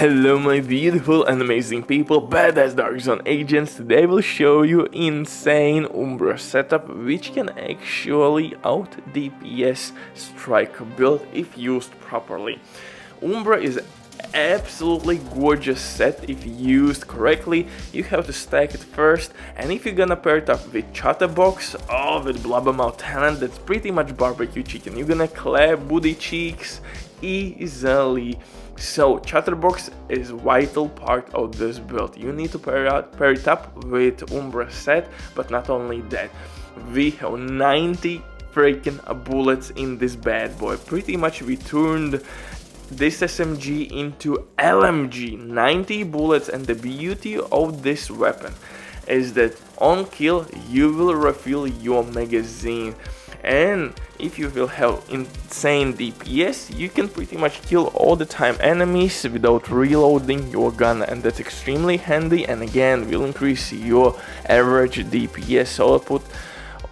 Hello my beautiful and amazing people, badass Dark Zone agents. Today I will show you insane UMBRA setup which can actually out DPS striker build if used properly. UMBRA is absolutely gorgeous set if used correctly. You have to stack it first, and if you're gonna pair it up with Chatterbox or with Blabbermouth talent, that's pretty much barbecue chicken. You're gonna clap booty cheeks easily. So Chatterbox is vital part of this build. You need to pair it up with UMBRA set, but not only that, we have 90 freaking bullets in this bad boy. Pretty much we turned this SMG into LMG, 90 bullets, and the beauty of this weapon is that on kill you will refill your magazine, and if you will have insane DPS, you can pretty much kill all the time enemies without reloading your gun, and that's extremely handy, and again will increase your average DPS output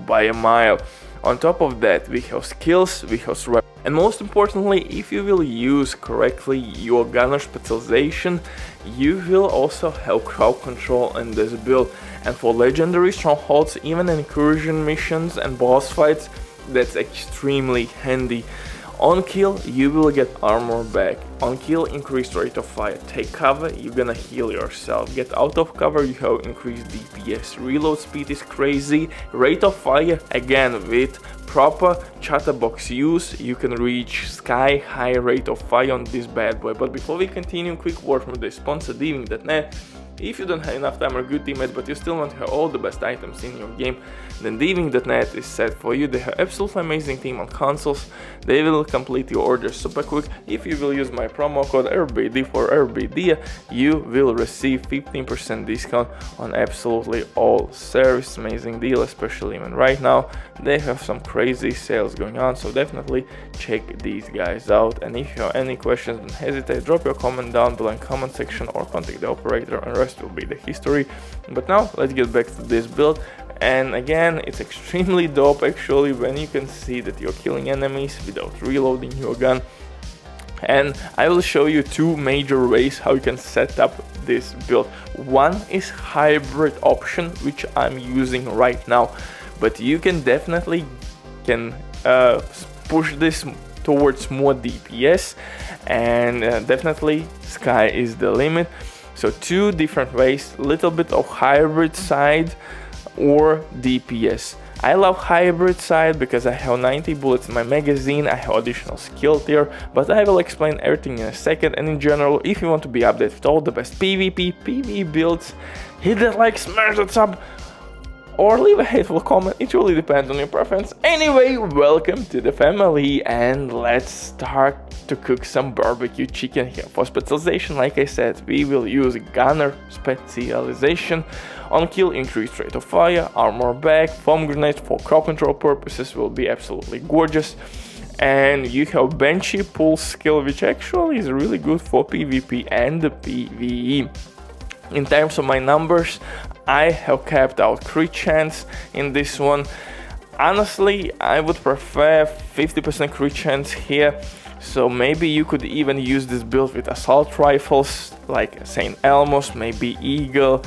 by a mile. On top of that, we have skills, we have weapons, and most importantly, if you will use correctly your gunner specialization, you will also have crowd control in this build. And for legendary strongholds, even incursion missions and boss fights, that's extremely handy. On kill, you will get armor back. On kill, increased rate of fire. Take cover, you're gonna heal yourself. Get out of cover, you have increased DPS. Reload speed is crazy. Rate of fire, again, with proper Chatterbox use, you can reach sky high rate of fire on this bad boy. But before we continue, quick word from the sponsor, Diving.net. If you don't have enough time or good teammates, but you still want to have all the best items in your game, then Diving.net is set for you. They have absolutely amazing team on consoles. They will complete your orders super quick. If you will use my promo code RBD for RBD, you will receive 15% discount on absolutely all service. Amazing deal, especially even right now. They have some crazy sales going on, so definitely check these guys out. And if you have any questions, don't hesitate, drop your comment down below in comment section or contact the operator, and rest will be the history. But now let's get back to this build. And again, it's extremely dope actually when you can see that you're killing enemies without reloading your gun. And I will show you two major ways how you can set up this build. One is hybrid option, which I'm using right now, but you can definitely push this towards more DPS, and definitely sky is the limit. So two different ways, little bit of hybrid side or DPS. I love hybrid side because I have 90 bullets in my magazine, I have additional skill tier, but I will explain everything in a second. And in general, if you want to be updated with all the best PvP, PvE builds, hit that like, smash that sub, or leave a hateful comment. It really depends on your preference. Anyway, welcome to the family, and let's start to cook some barbecue chicken here. For specialization, like I said, we will use gunner specialization. On kill, increased rate of fire, armor back, foam grenades for crowd control purposes will be absolutely gorgeous. And you have Banshee pull skill, which actually is really good for PvP and the PvE. In terms of my numbers, I have capped out crit chance in this one. Honestly, I would prefer 50% crit chance here. So maybe you could even use this build with assault rifles like St. Elmo's, maybe Eagle.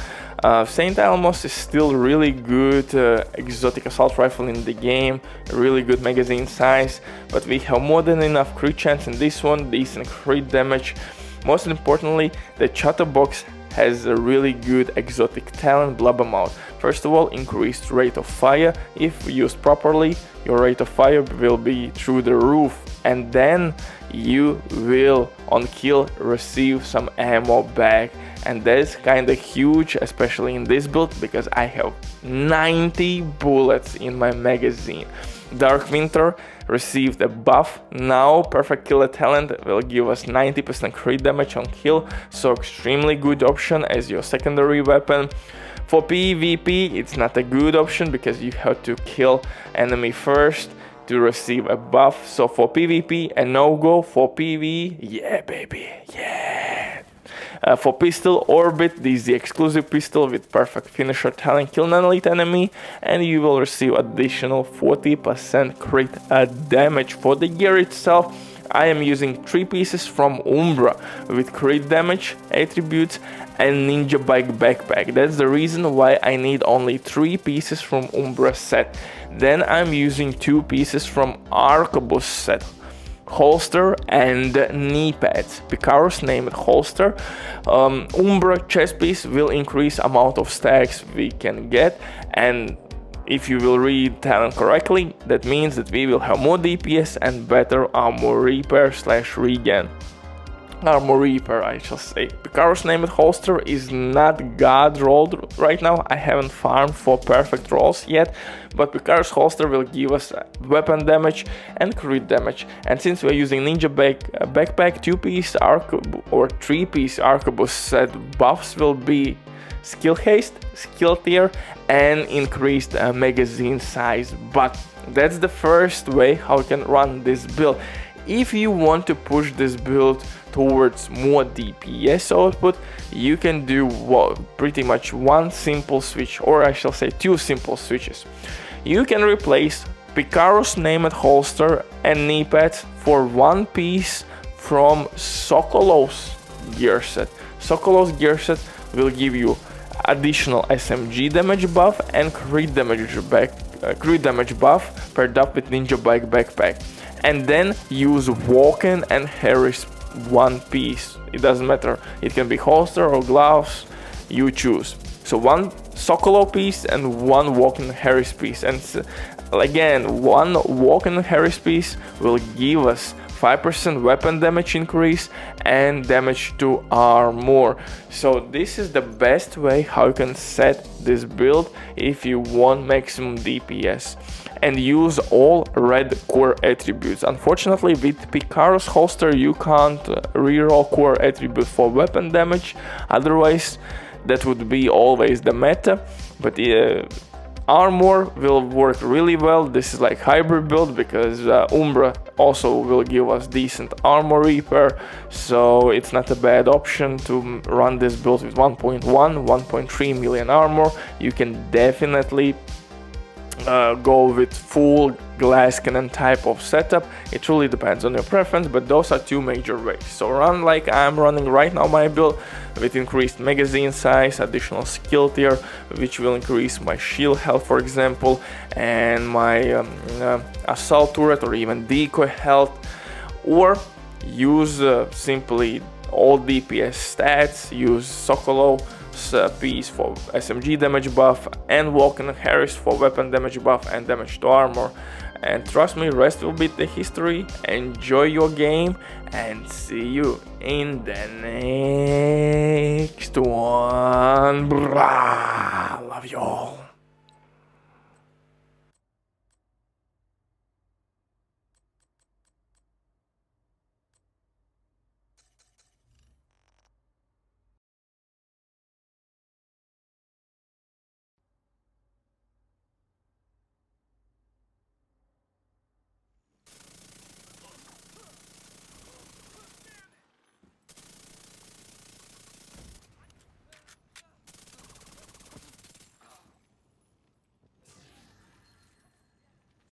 St. Elmo's is still really good exotic assault rifle in the game, really good magazine size, but we have more than enough crit chance in this one, decent crit damage. Most importantly, the Chatterbox has a really good exotic talent, Blabbermouth. First of all, increased rate of fire. If used properly, your rate of fire will be through the roof, and then you will on kill receive some ammo back, and that's kind of huge, especially in this build because I have 90 bullets in my magazine. Dark Winter received a buff. Now perfect killer talent will give us 90% crit damage on kill, so extremely good option as your secondary weapon. For PvP, it's not a good option because you have to kill enemy first to receive a buff. So for PvP, a no-go. For PvE, yeah baby, yeah. For pistol, Orbit, this is the exclusive pistol with perfect finisher talent, kill non-elite enemy, and you will receive additional 40% crit damage. For the gear itself, I am using 3 pieces from UMBRA with crit damage attributes and ninjabike backpack. That's the reason why I need only 3 pieces from UMBRA set. Then I'm using 2 pieces from Arquebus set, holster and knee pads. Picaro's named holster. UMBRA chest piece will increase amount of stacks we can get, and if you will read talent correctly, that means that we will have more DPS and better armor repair / regen. Armor repair, I shall say. Picaro's named holster is not god rolled right now. I haven't farmed for perfect rolls yet, but Picaro's holster will give us weapon damage and crit damage. And since we're using ninjabike backpack, 2-piece or 3-piece arquebus set buffs will be skill haste, skill tier, and increased magazine size. But that's the first way how you can run this build. If you want to push this build towards more DPS output, you can do pretty much one simple switch, or I shall say 2 simple switches. You can replace Picaro's named holster and knee pads for 1 piece from Sokolov's gear set. Sokolov's gear set will give you additional SMG damage buff and crit damage buff paired up with ninjabike backpack. And then use Walken and Harris 1 piece. It doesn't matter, it can be holster or gloves, you choose. So 1 Sokolov piece and 1 Walken Harris piece. And again, 1 Walken Harris piece will give us 5% weapon damage increase and damage to armor. So this is the best way how you can set this build if you want maximum DPS. And use all red core attributes. Unfortunately, with Picaro's holster you can't reroll core attribute for weapon damage, otherwise that would be always the meta. But armor will work really well. This is like hybrid build because UMBRA also will give us decent armor repair, so it's not a bad option to run this build with 1.3 million armor. You can definitely go with full glass cannon type of setup. It really depends on your preference, but those are 2 major ways. So run like I'm running right now my build, with increased magazine size, additional skill tier, which will increase my shield health, for example, and my assault turret or even decoy health, or use simply all DPS stats, use Sokolov piece for SMG damage buff and Walken Harris for weapon damage buff and damage to armor. And trust me, rest will be the history. Enjoy your game and see you in the next one. Brah.